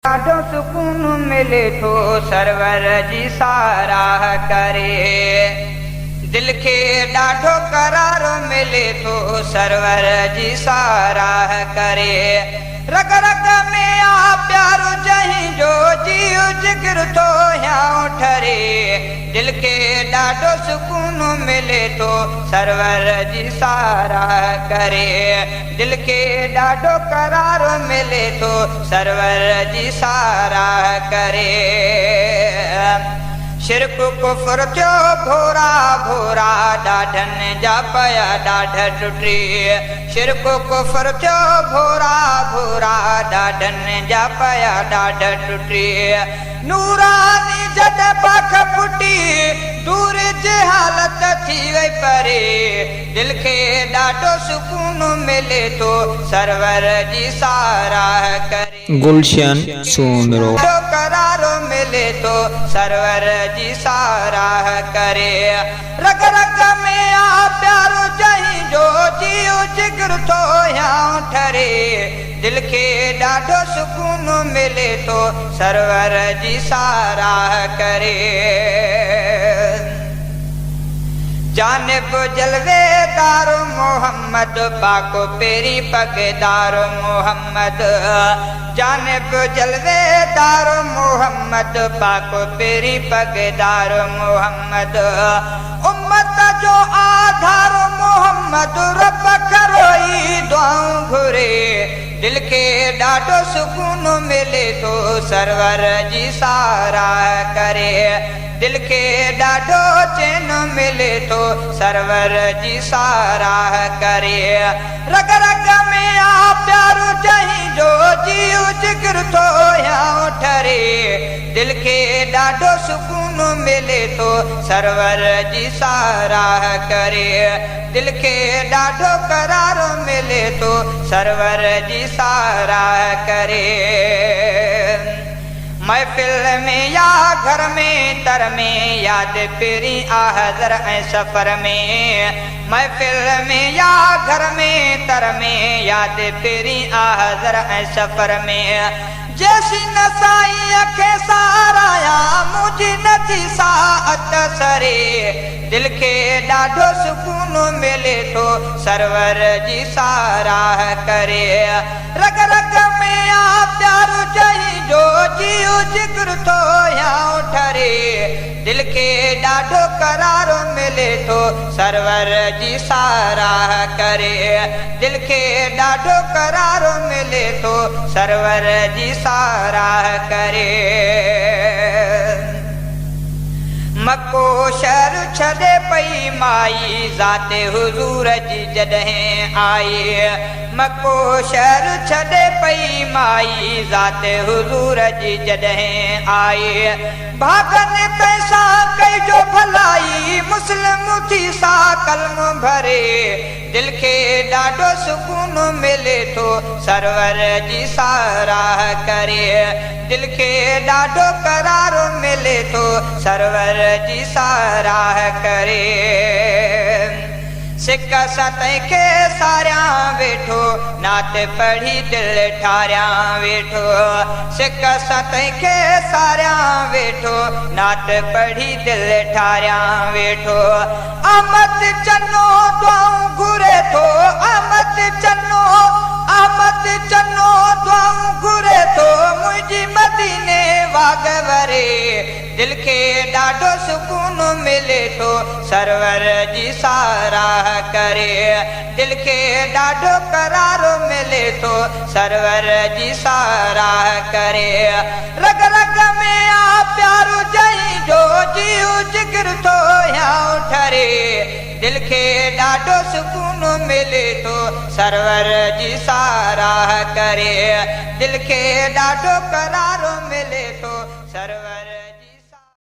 ॾाढो सुकून मिले थो सरवर जी साराह करे। दिल खे ॾाढो करार मिले थो सरवर जी साराह करे। रग रग में आ प्यारो जहीं जो जीव जिगर थो हियां ठरे। दिल खे ॾाढो सुकून मिले थो सरवर जी साराह करे। दिल खे ॾाढो करार मिले थो सरवर जी साराह करे। शिरक कुफर थियो भोरा भोरा ॾाढनि जा पया ॾाढ टुटी। शिरक कुफर थियो भोरा भोरा ॾाढनि जा पया ॾाढ टुटी। नूरानी जॾहिं पख फुटी दूर जे हालत थी वई परे। दिल खे ॾाढो सुकून मिले थो सरवर जी साराह करे। गुलशन सोमरो करार मिले थो सरवर जी साराह करे। रग रग में आ प्यारो जहीं जो जीव जिगर थो हियां ठरे। दिल खे ॾाढो सुकून मिले थो सरवर जी साराह करे। जानिब जलवेदार मोहम्मद पाको पेरी पगदार मोहम्मद। जानिब जलवेदार मोहम्मद पाको पेरी पगदार मोहम्मद। उम्मत जो आधार मोहम्मद रब करोई दुआऊं घुरे। दिल खे ॾाढो सुकून मिले थो सरवर जी साराह करे। दिल खे ॾाढो चैन मिले थो सरवर जी साराह करे। रग रग में आ प्यारो जहीं जो जीव जिगर थो हियां ठरे। दिल खे ॾाढो सुकून मिले थो सरवर जी साराह करे। दिल खे ॾाढो करार मिले थो सरवर जी साराह करे। महफिल में या घर में तर में याद पेरी आ हज़र ऐं सफ़र में। महफिल में या घर में तर में याद पेरी आ हज़र ऐं सफ़र में। जैसी नसाई खे साराया मुझी नथी साअत सरे। दिल खे ॾाढो सुकून मिले थो सरवर जी साराह करे। रग रग में आ प्यारो जहीं जो जीव जिगर थो हियां ठरे। दिल खे ॾाढो करार मिले थो सरवर जी साराह करे। दिल खे ॾाढो करार मिले थो सरवर जी साराह करे। मको शहर छॾे पई माई ज़ाते हुज़ूर जी जॾहिं आई। मको शहर छॾे पई माई ज़ाते हुज़ूर जी जॾहिं आई। भागनि कैसा कई जो भलाई मुस्लिम थी सा कलम भरे। दिल खे ॾाढो सुकून मिले थो सरवर जी साराह करे। दिल खे ॾाढो करार मिले थो सरवर जी साराह करे। सिक सतैं खे सारियां वेठो नात पढ़ी दिल ठारियां वेठो। सिक सतैं खे सारियां वेठो नात पढ़ी दिल ठारियां वेठो। आमद चनो दुआऊं घुरे थो आमद चनो दुआऊं घुरे थो मुंहिंजी मदीने वाग वरे। दिल खे ॾाढो सुकून मिले थो सरवर जी साराह करे। दिल खे ॾाढो करार मिले थो सरवर जी साराह करे। रग रग में आ प्यारो जहीं जो जीव जिगर थो हियां ठरे। दिल खे ॾाढो सुकून मिले थो सरवर जी साराह करे। दिल खे ॾाढो करार मिले थो सरवर